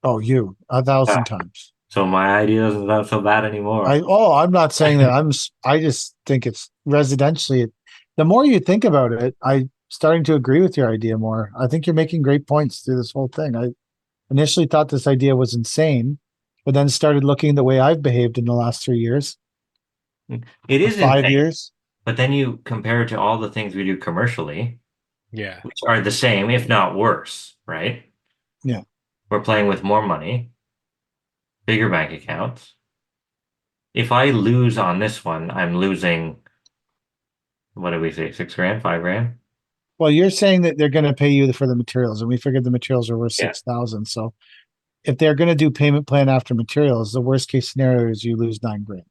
Oh, you 1,000 times. So my idea doesn't sound so bad anymore. I'm not saying that. I just think it's residentially. The more you think about it, I starting to agree with your idea more. I think you're making great points through this whole thing. I initially thought this idea was insane, but then started looking the way I've behaved in the last 3 years, It or is 5 insane, years. but then you compare it to all the things we do commercially, Yeah. which are the same, if not worse, right? Yeah. We're playing with more money, bigger bank accounts. If I lose on this one, I'm losing, what did we say, 6 grand, 5 grand? Well, you're saying that they're going to pay you for the materials, and we figured the materials are worth Yeah. 6,000. So if they're going to do payment plan after materials, the worst case scenario is you lose 9 grand.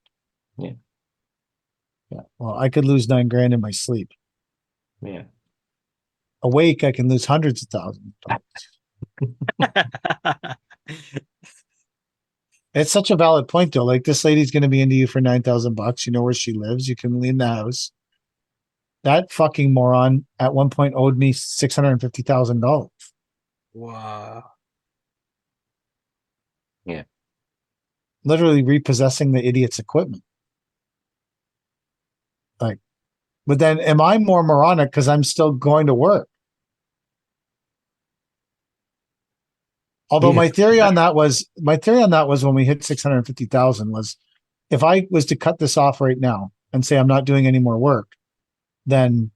Yeah. Yeah. Well, I could lose 9 grand in my sleep. Yeah. Awake, I can lose hundreds of thousands. It's such a valid point, though. Like this lady's going to be into you for $9,000. You know where she lives. You can leave the house. That fucking moron at one point owed me $650,000. Wow. Yeah. Literally repossessing the idiot's equipment. Like, but then am I more moronic because I'm still going to work? Although Yeah. my theory on that was when we hit 650,000 was if I was to cut this off right now and say I'm not doing any more work, then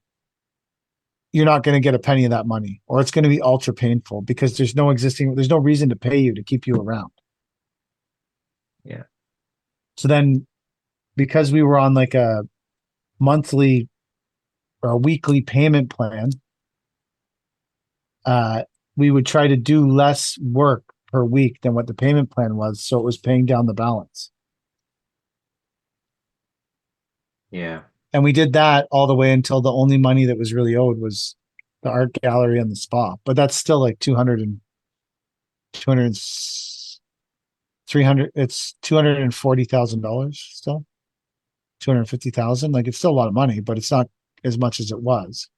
you're not going to get a penny of that money, or it's going to be ultra painful because there's no reason to pay you to keep you around. Yeah. So then because we were on like a monthly or a weekly payment plan, we would try to do less work per week than what the payment plan was. So it was paying down the balance. Yeah. And we did that all the way until the only money that was really owed was the art gallery and the spa. But that's still like 200, it's $240,000 still. 250,000. Like it's still a lot of money, but it's not as much as it was.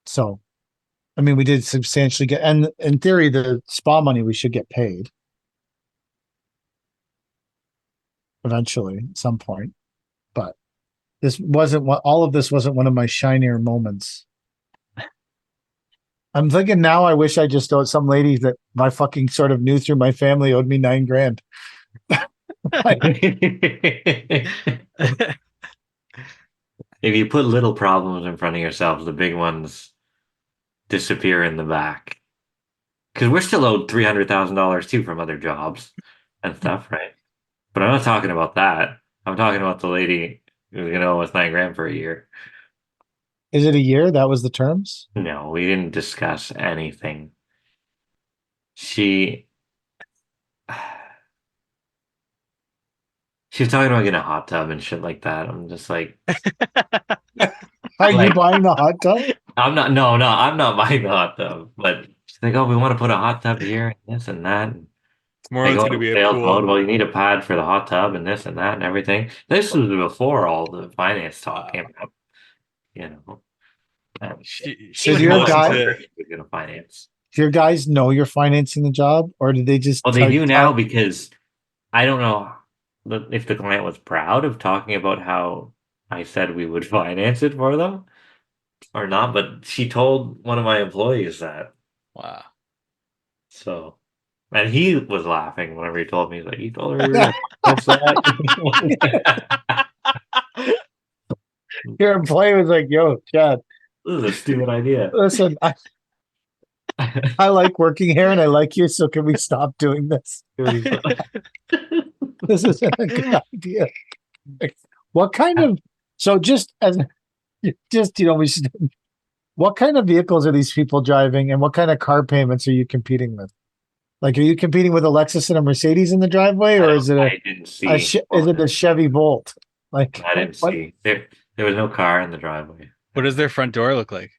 So, I mean, we did substantially get, and in theory, the spa money we should get paid eventually at some point. But all of this wasn't one of my shinier moments. I'm thinking now I wish I just owed some lady that I fucking sort of knew through my family owed me 9 grand. If you put little problems in front of yourselves, the big ones disappear in the back. Because we're still owed $300,000 too from other jobs and stuff, right? But I'm not talking about that. I'm talking about the lady who's gonna owe us 9 grand for a year. Is it a year? That was the terms? No, we didn't discuss anything. She was talking about getting a hot tub and shit like that. I'm just like, Are you Like- buying the hot tub? I'm not. No, I'm not buying the hot tub. But she's like, oh, we want to put a hot tub here, and this and that. And Tomorrow they it's go going to into be a sales mode. pool. Well, you need a pad for the hot tub, and this and that, and everything. This was before all the finance talk came up. You know, She Did your guy- was gonna finance. Do your guys know you're financing the job, or did they just? Well, they do now because I don't know if the client was proud of talking about how I said we would finance it for them or not, but she told one of my employees that. Wow. So And he was laughing whenever he told me. He's like, "You told her you were gonna post that?" Your employee was like, "Yo, Chad, This is a stupid idea. listen, I like working here and I like you, so can we stop doing this? This isn't a good idea." What kind of so just as just we should, what kind of vehicles are these people driving and what kind of car payments are you competing with? Like, are you competing with a Lexus and a Mercedes in the driveway, or is it I didn't see. is it a Chevy Volt? Like, I didn't what? see. There was no car in the driveway. What does their front door look like?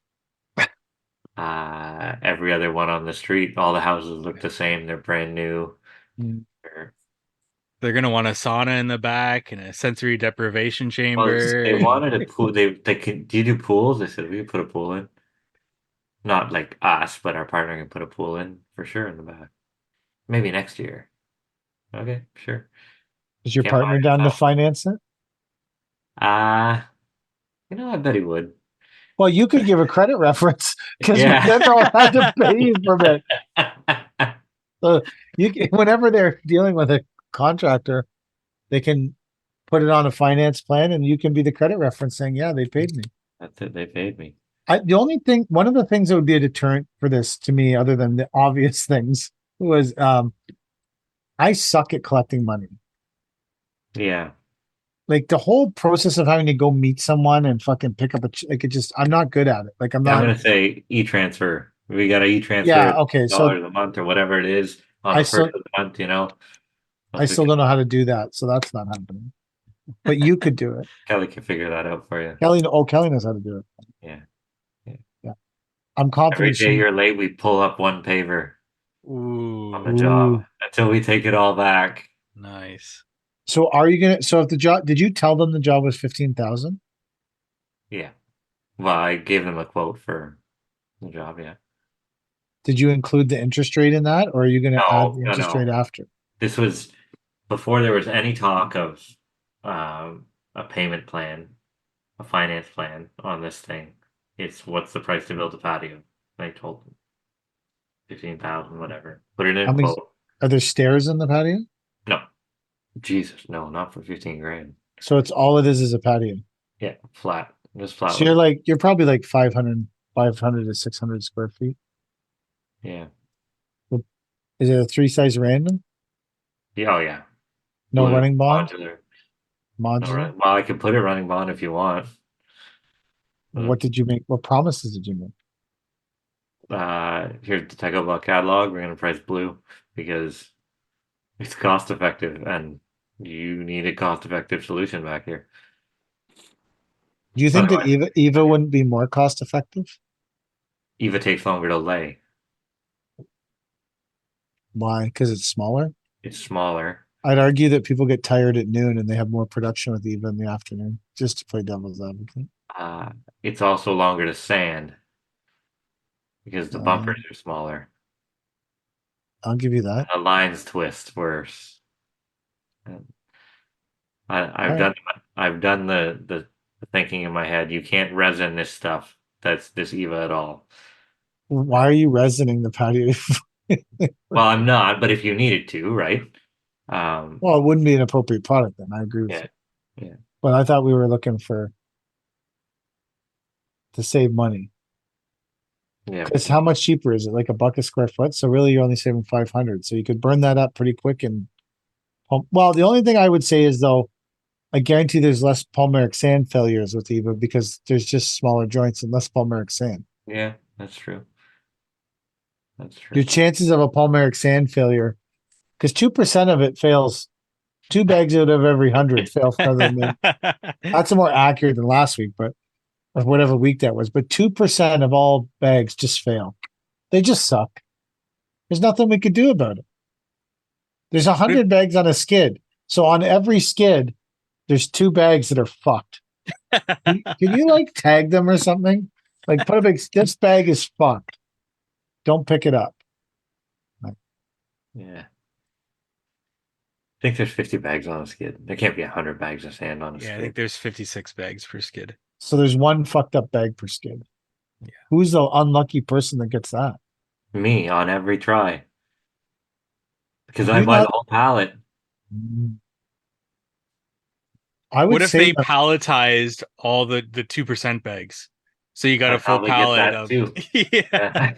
Every other one on the street, all the houses look the same. They're brand new. Mm. They're gonna want a sauna in the back and a sensory deprivation Well, chamber. they wanted a pool. They can. Do you do pools? They said we could put a pool in. Not like us, but our partner can put a pool in for sure in the back. Maybe next year. Okay, sure. Is your Can't partner buy down to yourself. finance it? I bet he would. Well, you could give a credit reference because Yeah. then they'll have to pay you for it. So whenever they're dealing with a contractor, they can put it on a finance plan, and you can be the credit reference saying, "Yeah, they paid me." That's it. They paid me. One of the things that would be a deterrent for this to me, other than the obvious things, was I suck at collecting money. Yeah. Like the whole process of having to go meet someone and fucking pick up I'm not good at it. Like I'm I'm not. gonna say e-transfer. We got a e-transfer. Yeah, okay, so $1 a month or whatever it is on I the still- first of the month. I still don't know how to do that, so that's not happening. But you could do it. Kelly can figure that out for you. Kelly knows how to do it. Yeah. I'm Every confident day you're late, we pull up one paver on the Ooh, job until we take it all back. nice. So if the job, did you tell them the job was 15,000? Yeah. Well, I gave them a quote for the job. Yeah. Did you include the interest rate in that, or are you going to add the No, interest no. rate after? This was before there was any talk of a payment plan, a finance plan on this thing. It's what's the price to build a patio? I told them 15,000, whatever. Put it in How a many- quote. Are there stairs in the patio? No, Jesus, no, not for 15 grand. So it's all it is a patio. Yeah, flat, just flat. So you're probably like 500 to 600 square feet. Yeah. Is it a 3-size random? Yeah. Oh yeah. No Blue, running bond? modular. Modular? Well, I can put a running bond if you want. What did you make? What promises did you make? Here's the Techo Ball catalog. We're gonna price blue because it's cost effective, and you need a cost effective solution back here. Do you think that Otherwise- Eva wouldn't be more cost effective? Eva takes longer to lay. Why? Because it's smaller? It's smaller. I'd argue that people get tired at noon and they have more production with Eva in the afternoon, just to play devil's advocate. It's also longer to sand because the bumpers are smaller. I'll give you that. The lines twist worse. Alright. I've done the thinking in my head. You can't resin this stuff. That's this Eva at all. Why are you resining the patio? Well, I'm not, but if you needed to, right? Well, it wouldn't be an appropriate product then. I agree with Yeah, you. yeah. But I thought we were looking to save money. Yeah. Because how much cheaper is it? Like $1 a square foot? So really you're only saving 500. So you could burn that up pretty quick and well, the only thing I would say is though, I guarantee there's less palmaric sand failures with Eva because there's just smaller joints and less palmaric sand. Yeah, that's true. That's true. Your chances of a palmaric sand failure, because 2% of it fails, 2 bags out of every 100 fail further than that's more accurate than last week, but or whatever week that was. But 2% of all bags just fail. They just suck. There's nothing we could do about it. There's 100 bags on a skid. So on every skid, there's 2 bags that are fucked. Can you like tag them or something? Like put a big, this bag is fucked. Don't pick it up. Yeah. I think there's 50 bags on a skid. There can't be 100 bags of sand on a Yeah, I skid. think there's 56 bags per skid. So there's 1 fucked up bag per skid. Yeah. Who's the unlucky person that gets that? Me on every try. because Do I you buy not- the whole pallet. I would What if say they that- palletized all the 2% bags? So you got a That's how full they get pallet that of too. yeah.